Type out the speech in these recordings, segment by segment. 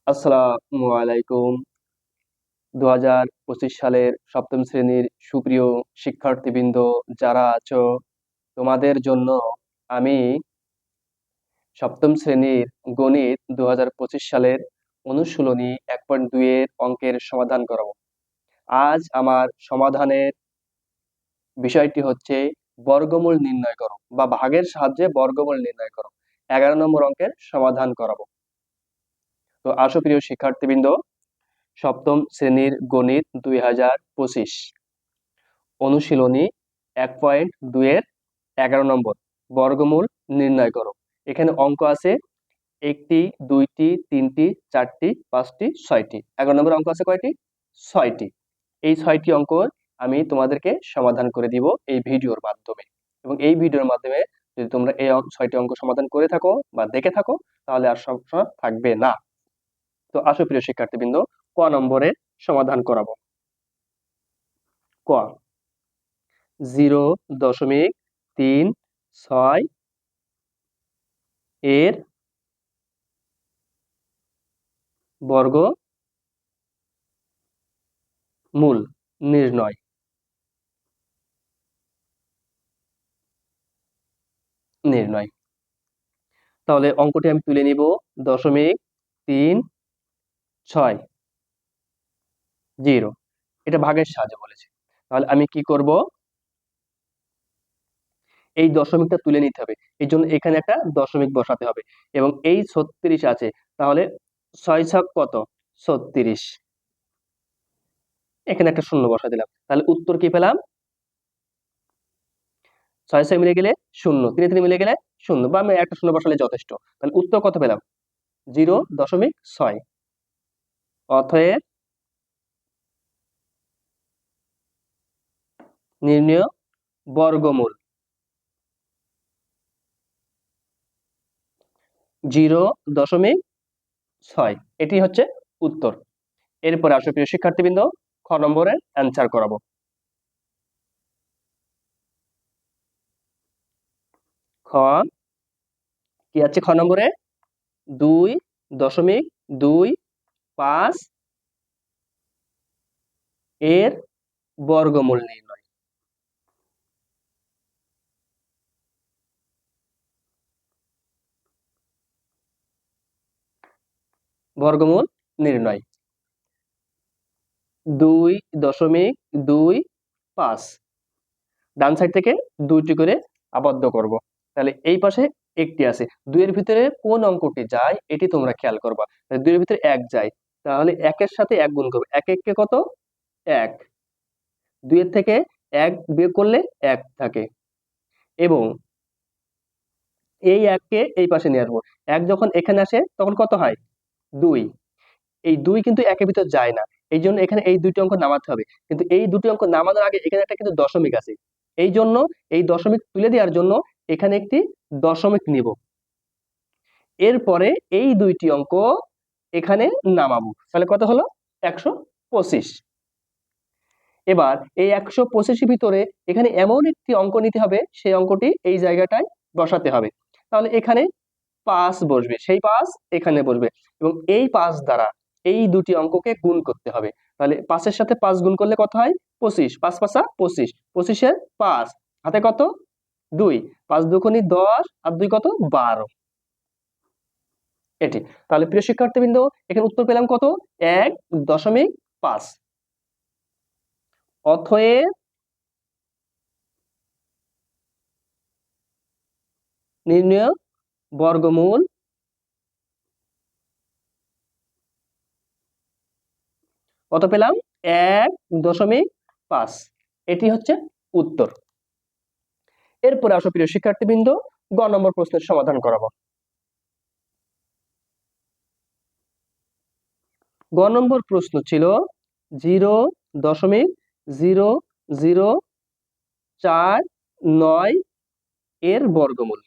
আসসালামু আলাইকুম। 2025 সালের সপ্তম শ্রেণীর সুপ্রিয় শিক্ষার্থীবৃন্দ যারা আছো, তোমাদের জন্য আমি সপ্তম শ্রেণীর গণিত 2025 সালের অনুশীলনী 1.2 এর অঙ্কের সমাধান করাবো। আজ আমার সমাধানের বিষয়টি হচ্ছে বর্গমূল নির্ণয় করো বা ভাগের সাহায্যে বর্গমূল নির্ণয় করো। 11 নম্বর অঙ্কের সমাধান করাবো। তো আসো প্রিয় শিক্ষার্থীবৃন্দ, সপ্তম শ্রেণীর গণিত 2025 অনুশীলনী 1.2 এর 11 নম্বর বর্গমূল নির্ণয় করো। এখানে অঙ্ক আছে একটি, দুইটি, তিনটি, চারটি, পাঁচটি, ছয়টি। 11 নম্বর অঙ্ক আছে কয়টি? 6টি। এই 6টি অঙ্ক আমি তোমাদেরকে সমাধান করে দিব এই ভিডিওর মাধ্যমে, এবং এই ভিডিওর মাধ্যমে যদি তোমরা এই 6টি অঙ্ক সমাধান করে থাকো বা দেখে থাকো তাহলে আর সমস্যা থাকবে না। তো আসো প্রিয় শিক্ষার্থীবৃন্দ, ক নম্বরের সমাধান করাবো। ক 0.36 এর বর্গমূল নির্ণয়। তাহলে অঙ্কটি আমি তুলে নিব 0.36। এটা ভাগের সাহায্যে বলেছে, তাহলে আমি কি করব, এই দশমিকটা তুলে নিতে হবে। এই জন্য এখানে একটা দশমিক বসাতে হবে, এবং এই 36 আছে, তাহলে 6 কত? 36। এখানে একটা শূন্য বসা দিলাম, তাহলে উত্তর কি পেলাম? 6 মিলে গেলে শূন্য, 3 মিলে গেলে শূন্য, বা আমি একটা শূন্য বসালে যথেষ্ট। তাহলে উত্তর কত পেলাম? 0.6। অতএব নির্ণয় বর্গমূল 0.6, এটি হচ্ছে উত্তর। এরপরে আসো প্রিয় শিক্ষার্থীবৃন্দ, খ নম্বরের অ্যান্সার করাবো। খ কি আছে? খ নম্বরে 2.25 এর বর্গমূল নির্ণয়। বর্গমূল নির্ণয় 2.25, ডান সাইড থেকে দুইটি করে আবদ্ধ করব। তাহলে এই পাশে একটি আছে, 2 এর ভিতরে কোন অঙ্কটি যায় এটি তোমরা খেয়াল করবা। 2 এর ভিতরে 1 যায়, তাহলে 1 এর সাথে 1 গুণ করবে। 1 1 কত? 1। 2 এর থেকে 1 বিয়োগ করলে 1 থাকে, এবং এই 1 কে এই পাশে নিয়ে আসবো। 1 যখন এখানে আসে তখন কত হয়? 2। এই 2 কিন্তু 1 এর ভিতর যায় না, এই জন্য এখানে এই দুইটি অঙ্ক নামাতে হবে। কিন্তু এই দুটি অঙ্ক নামানোর আগে এখানে একটা কিন্তু দশমিক আছে, এই জন্য এই দশমিক তুলে দেওয়ার জন্য এখানে একটি দশমিক নিব। এরপরে এই দুইটি অঙ্ক এখানে নামাবো, তাহলে কত হলো? 125। এবার এই 125 ভিতরে এখানে এমন একটি অঙ্ক নিতে হবে, সেই অঙ্কটি এই জায়গাটায় বসাতে হবে। তাহলে এখানে 5 বসবে, সেই 5 এখানে বসবে, এবং এই 5 দ্বারা এই দুটি অঙ্ককে গুণ করতে হবে। তাহলে 5 এর সাথে 5 গুণ করলে কত হয়? 25। 5 5 25, 25 এর 5 হাতে কত? 2। 5 দুগুণে 10 আর 2 কত? 12। এটি। তাহলে প্রিয় শিক্ষার্থীবৃন্দ, এখানে উত্তর পেলাম কত? 1.5। অতএব নির্ণয় বর্গমূল কত পেলাম? 1.5। এটি হচ্ছে উত্তর। এরপরে আসো প্রিয় শিক্ষার্থীবৃন্দ, গ নম্বর প্রশ্নের সমাধান করাবো। গ নম্বর প্রশ্ন ছিল 0.0049 এর বর্গমূল।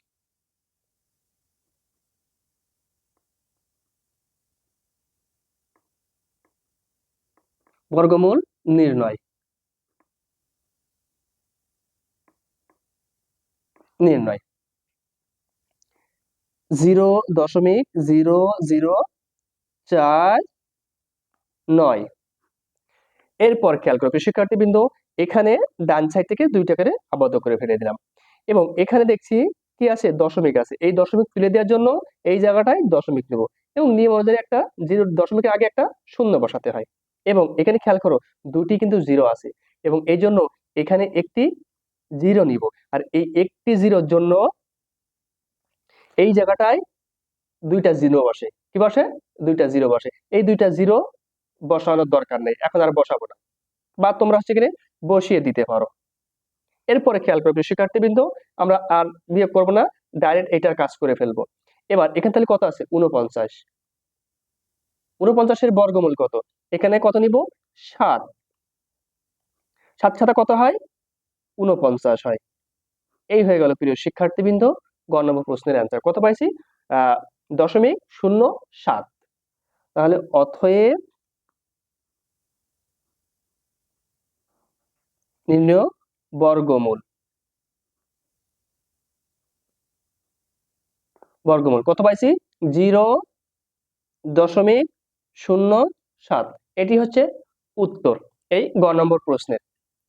বর্গমূল নির্ণয়। 0.00 4 9। এরপর খেয়াল করো প্রিয় শিক্ষার্থীবৃন্দ, এখানে ডান সাইড থেকে 2টা করে আবদ্ধ করে ফেলে দিলাম এবং এখানে দেখছি কি আছে, দশমিক আছে। এই দশমিক তুলে দেওয়ার জন্য এই জায়গাটায় দশমিক নেব এবং নিয়ম অনুযায়ী একটা জিরো, দশমিকের আগে একটা শূন্য বসাতে হয়। এবং এখানে খেয়াল করো দুটি কিন্তু জিরো আছে এবং এই জন্য এখানে একটি জিরো নিব। আর এই একটি জিরোর জন্য এই জায়গাটায় 2টা জিরো বসে। কি বসে? 2টা জিরো বসে। এই 2টা জিরো বসানোর দরকার নেই, এখন আর বসাবো না, বা তোমরা হচ্ছে কিনে বসিয়ে দিতে পারো। এরপরে খেয়াল করবে শিক্ষার্থীবৃন্দ, আমরা আর বিয়োগ করবো না, ডাইরেক্ট এটার কাজ করে ফেলবো। এবার এখানে তাহলে কত আছে? 49। 49 এর বর্গমূল কত? এখানে কত নিব? 7। 7 সাথে কত হয়? 49 হয়। এই হয়ে গেল প্রিয় শিক্ষার্থীবৃন্দ গ নম্বর প্রশ্নের অ্যান্সার। কত পাইছি? 0.07। তাহলে অতএব নির্ণয় বর্গমূল। বর্গমূল কত পাইছি? 0.07। এটি হচ্ছে উত্তর এই গ নম্বর প্রশ্নের।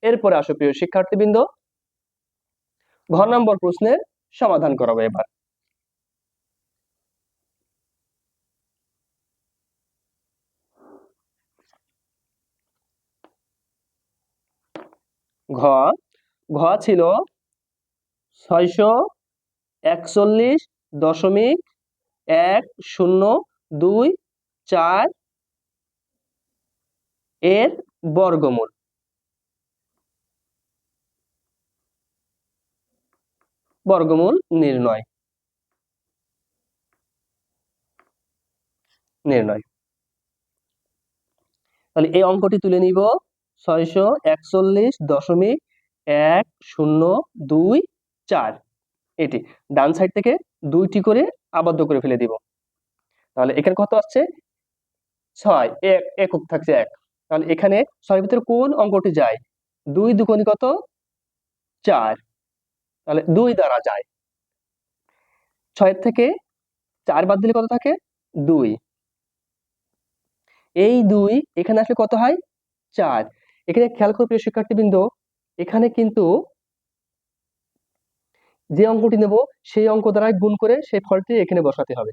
এরপরে আসো প্রিয় শিক্ষার্থীবৃন্দ, ঘ নম্বর প্রশ্নের সমাধান করাবো এবার। ঘ ঘ ছিল 641.1024 এর বর্গমূল। বর্গমূল নির্ণয়। তাহলে এই অঙ্কটি তুলে নিব 641.1024। এটি ডান সাইড থেকে 2টি করে আবদ্ধ করে ফেলে দিব। তাহলে এখানে কত আসছে? 6, একক থাকছে 1। তাহলে এখানে 6 ভিতরে কোন অঙ্কটি যায়? 2 দুগুণে কত? 4। তাহলে 2 দ্বারা যায়। 6 থেকে 4 বাদ দিলে কত থাকে? 2। এই 2 এখানে আসলে কত হয়? 4। এখানে খেয়াল করে প্রিয় শিক্ষার্থীবৃন্দ, এখানে কিন্তু যে অঙ্কটি নেব সেই অঙ্ক দ্বারা গুণ করে সেই ফলটি এখানে বসাতে হবে।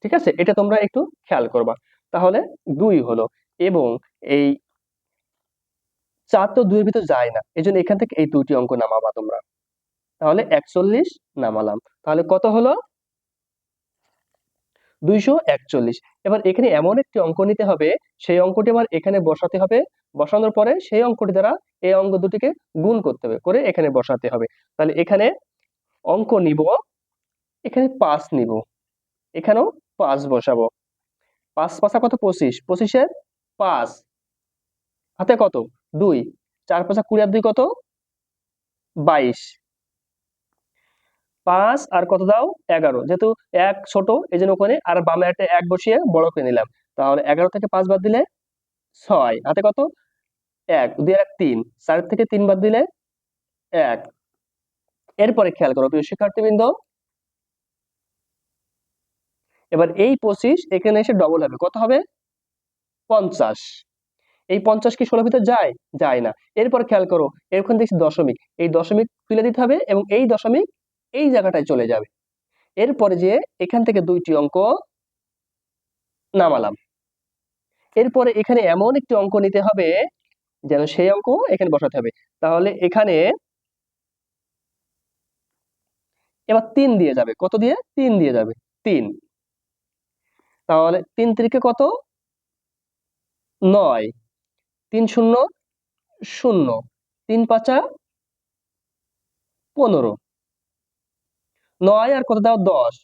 ঠিক আছে, এটা তোমরা একটু খেয়াল করবা। তাহলে 2 হলো এবং এই 4 তো 2 এর ভিতর যায় না, এই জন্য এখান থেকে এই 2টি অঙ্ক নামাবা তোমরা। তাহলে 41 নামালাম। তাহলে কত হলো? 241। এবার এখানে এমন একটি অঙ্ক নিতে হবে, সেই অঙ্কটি আবার এখানে বসাতে হবে। বসানোর পরে সেই অঙ্কটি দ্বারা এই অঙ্ক দুটিকে গুণ করতে হবে, করে এখানে বসাতে হবে। তাহলে এখানে অঙ্ক নিব, এখানে 5 নিব, এখানেও 5 বসাবো। 5 5 কত? 25। 25 এর 5 হাতে কত? 2। 4 5 20 আর 2 কত? 22। 5 আর কত দাও? 11। যেহেতু 1 ছোট এই জন্য ওখানে আর বামে একটা 1 বসিয়ে বড় করে নিলাম। তাহলে 11 থেকে 5 বাদ দিলে 6। হাতে কত? 1। 2 আর 1 3। 4 থেকে 3 বাদ দিলে 1। এরপরে খেয়াল করো প্রিয় শিক্ষার্থীবৃন্দ, এবার এই 25 এখানে এসে ডবল হবে, কত হবে? 50। এই 50 কি 16 ভিতর যায়? যায় না। এরপর খেয়াল করো এখানে দেখছি দশমিক, এই দশমিক তুলে দিতে হবে এবং এই দশমিক এই জায়গাটায় চলে যাবে। এরপরে যে এখান থেকে 2টি অঙ্ক নামালাম। এরপরে এখানে এমন একটি অঙ্ক নিতে হবে যেন সেই অঙ্ক এখানে বসাতে হবে। তাহলে এখানে এবার 3 দিয়ে যাবে। কত দিয়ে? 3 দিয়ে যাবে। 3। তাহলে 3 3 কত? 9। 3 0 0। 3 5 15। 9 আর কত দাও? 10।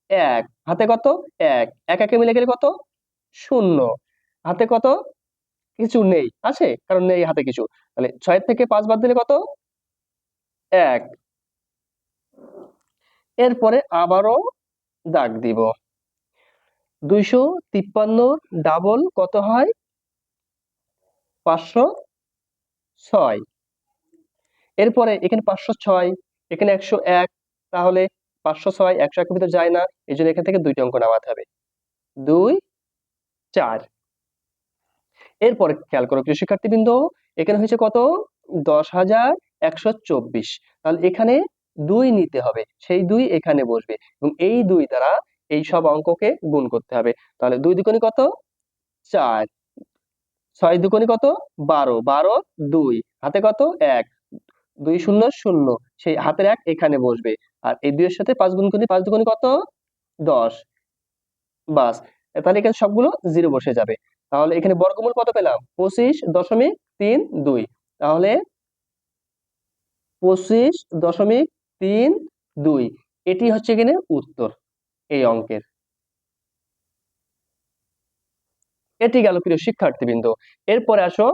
1 হাতে কত? 1। 1 একে মিলে গেলে কত? 0। হাতে কত? কিছু নেই, আছে? কারণ নেই হাতে কিছু। তাহলে 6 থেকে 5 বাদ দিলে কত? 1। এরপরে আবারও দাগ দিব। 253 ডাবল কত হয়? 506। এরপরে এখানে 506, এখানে 101। তাহলে 506 101 এর ভিতর যায় না, এই জন্য এখান থেকে 2টি অঙ্ক নামাতে হবে। 2 4। এরপরে খেয়াল করো প্রিয় শিক্ষার্থীবৃন্দ, এখানে হয়েছে কত? 10,124। তাহলে এখানে 2 নিতে হবে, সেই 2 এখানে বসবে এবং এই 2 দ্বারা এই সব অঙ্ককে গুণ করতে হবে। তাহলে 2 দুগুণে কত? 4। 6 দুগুণে কত? 12। 12 2 হাতে কত? 1। 2 শূন্য শূন্য, সেই হাতের 1 এখানে বসবে। আর এই 2 এর সাথে 5 গুণ করলে 5 দুগুণে কত? 10। বাস, তাহলে এখানে সবগুলো 0 বসে যাবে। তাহলে এখানে বর্গমূল কত পেলাম? 25.32। তাহলে 25.32 এটি হচ্ছে এখানে উত্তর এই অঙ্কের। এটি গেল প্রিয় শিক্ষার্থীবৃন্দ। এরপরে আসো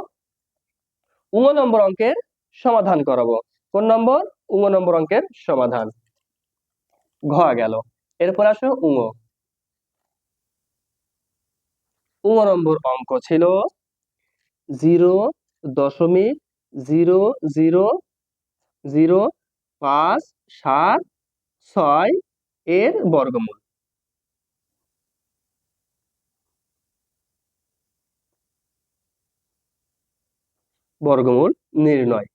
19 নম্বর অঙ্কের সমাধান করাবো। কোন নম্বর? 19 নম্বর অঙ্কের সমাধান। ঘ গেল। এরপর আসো 19 নম্বর অঙ্ক ছিল 0.00057 এর বর্গমূল। বর্গমূল নির্ণয়।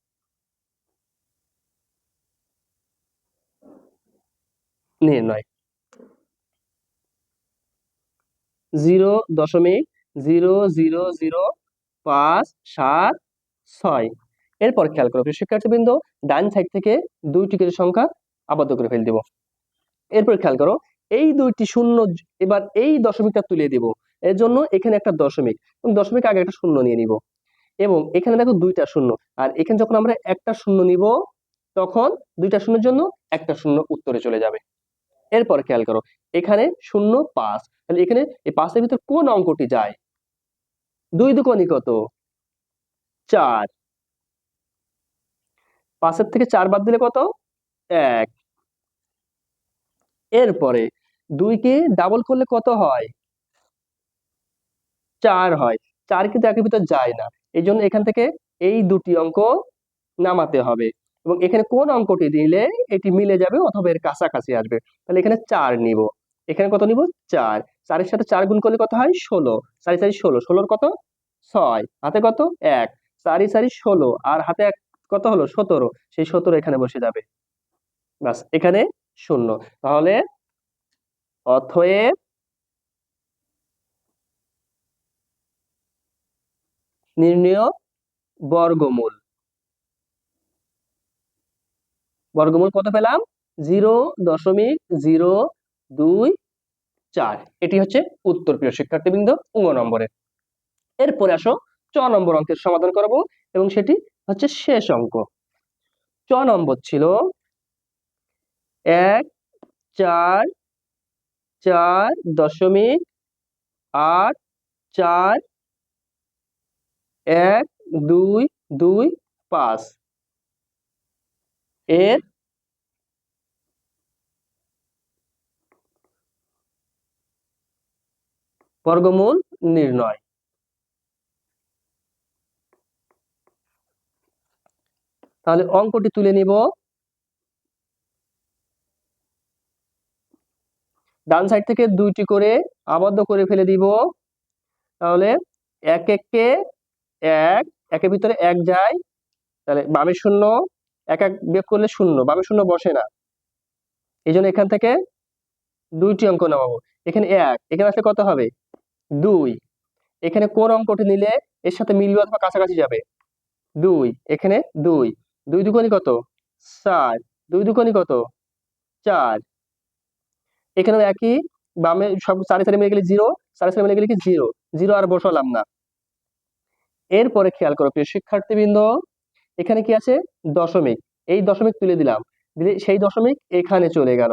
নির্ণয় 0.00057 এরপর খেয়াল করো প্রিয় শিক্ষার্থীবৃন্দ, ডান সাইড থেকে 2টি করে সংখ্যা আবদ্ধ করে ফেল দিব। এরপর খেয়াল করো এই 2টি শূন্য, এবার এই দশমিকটা তুলে দিব। এর জন্য এখানে একটা দশমিক এবং দশমিক আগে একটা শূন্য নিয়ে নিব এবং এখানে দেখো 2টা শূন্য, আর এখানে যখন আমরা একটা শূন্য নিব তখন 2টা শূন্যের জন্য একটা শূন্য উত্তরে চলে যাবে। এরপর খেয়াল করো এখানে 0 5, তাহলে এখানে এই 5 এর ভিতর কোন অঙ্কটি যায়? 2 দুগুণে কত? 4। 5 এর থেকে 4 বাদ দিলে কত? 1। এরপরে 2 কে ডাবল করলে কত হয়? 4 হয়। 4 কিন্তু একের ভিতর যায় না, এই জন্য এখান থেকে এই 2টি অঙ্ক নামাতে হবে এবং এখানে কোন অঙ্কটি দিলে এটি মিলে যাবে অথবা এর কাছাকাছি আসবে। তাহলে এখানে 4 নিব। এখানে কত নিব? 4। 4 এর সাথে 4 গুণ করলে কত হয়? 16। 4 4 16, 16 কত? 6। হাতে কত? 1। 4 4 16 আর হাতে 1 কত হলো? 17। সেই 17 এখানে বসে যাবে। বাস, এখানে 0। তাহলে অতএব নির্ণেয় বর্গমূল। বর্গমূল কত পেলাম? 0.024। এটি হচ্ছে উত্তর প্রিয় শিক্ষার্থীবৃন্দ 19 নম্বরের। এরপরে আসো 6 নম্বর অঙ্কের সমাধান করব এবং সেটি হচ্ছে শেষ অঙ্ক। 6 নম্বর ছিল 144.1225 এর বর্গমূল নির্ণয়। তাহলে অঙ্কটি তুলে নিব। ডান সাইড থেকে 2টি করে আবদ্ধ করে ফেলে দিব। তাহলে 1 1 1, একের ভিতরে 1 যায়, তাহলে বামে 0, 1 1 বিয়োগ করলে 0, বামে 0 বসে না, এই জন্য এখান থেকে 2টি অঙ্ক নামাবো। এখানে 1, এখানে আসলে কত হবে? 2। এখানে কোন অঙ্কটি নিলে এর সাথে মিলবে অথবা কাছাকাছি যাবে? 2। এখানে 2। 2 দুগুণে কত? 4। 2 দুগুণে কত? 4। এখানেও একই, বামে সব 4 4 মিলে গেলে 0, 4 4 মিলে গেলে কি 0, 0 আর বসালাম না। এরপরে খেয়াল করো প্রিয় শিক্ষার্থীবৃন্দ, এখানে কি আছে? দশমিক। এই দশমিক তুলে দিলাম, দিলে সেই দশমিক এখানে চলে গেল।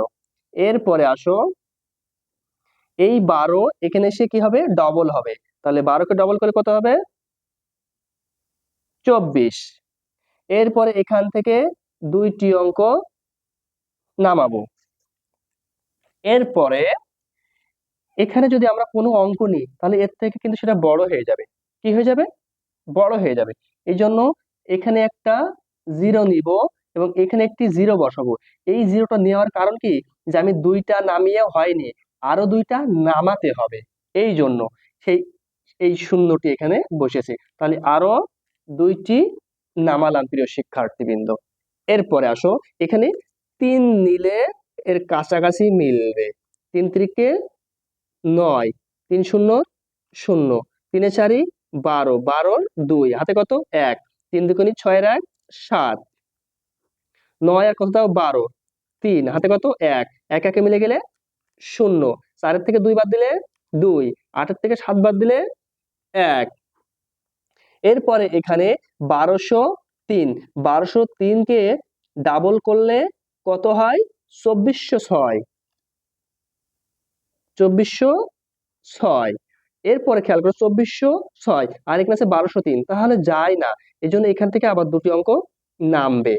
এরপরে আসো এই 12 এখানে এসে কি হবে? ডবল হবে। তাহলে 12 কে ডবল করে কত হবে? 24। এরপরে এখান থেকে 2টি অঙ্ক নামাবো। এরপরে এখানে যদি আমরা কোনো অঙ্ক নিই তাহলে এর থেকে কিন্তু সেটা বড় হয়ে যাবে। কি হয়ে যাবে? বড় হয়ে যাবে। এই জন্য এখানে একটা 0 নিব এবং এখানে একটি 0 বসাবো। এই 0টা নেওয়ার কারণ কি? যে আমি 2টা নামিয়ে হয়নি, আরো 2টা নামাতে হবে। এই জন্য সেই এই শূন্যটি এখানে বসেছে। তাহলে আরো 2টি নামালাম প্রিয় শিক্ষার্থীবৃন্দ। এরপরে আসো, এখানে 3 নিলে এর কাছাকাছি মিলবে। 3 3 9, 3 শূন্য 0, 3 4 12, 12 2 হাতে কত 1, 3 2 6 1 7, 9 আর কত দাও 12, 3 হাতে কত 1, 1 1 মিলে গেলে 0, 4 থেকে 2 বাদ দিলে 2, 8 থেকে 7 বাদ দিলে 1। এরপরে এখানে 1203, 1203 কে ডাবল করলে কত হয় 2406, 2406। এরপরে খেয়াল করো 2406 আর এখানে আছে 1203, তাহলে যায় না, এই জন্য এখান থেকে আবার 2টি অঙ্ক নামবে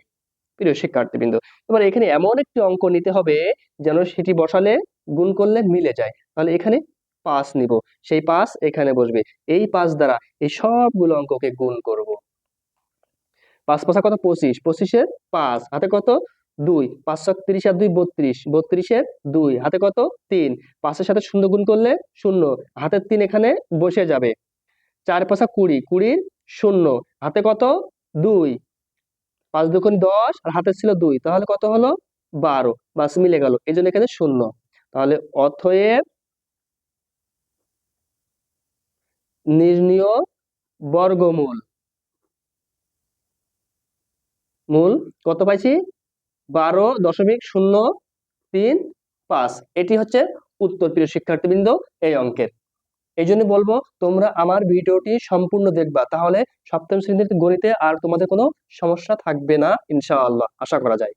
প্রিয় শিক্ষার্থীবৃন্দ। এবার এখানে এমন একটি অঙ্ক নিতে হবে যেন সেটি বসালে গুণ করলে মিলে যায়। তাহলে এখানে 5 নিব, সেই 5 এখানে বসবে, এই 5 দ্বারা এই সবগুলো অঙ্ককে গুণ করব। 5 5 কত 25, 25 5 হাতে কত 2, 5 7 30 আর 2 32, 32 2 হাতে কত 3, 5 এর সাথে শূন্য গুণ করলে 0, হাতের 3 এখানে বসে যাবে। 4 5 20, 20 0 হাতে কত 2, 5 2 10 আর হাতে ছিল 2, তাহলে কত হলো 12, বাস মিলে গেল, এই জন্য এখানে 0। তাহলে অতএব নির্ণীয় বর্গমূল কত পাইছি 12.035। এটি হচ্ছে উত্তর প্রিয় শিক্ষার্থীবৃন্দ এই অঙ্কের। এই জন্য বলবো তোমরা আমার ভিডিওটি সম্পূর্ণ দেখবা, তাহলে সপ্তম শ্রেণীর গণিতে আর তোমাদের কোনো সমস্যা থাকবে না ইনশাআল্লাহ, আশা করা যায়।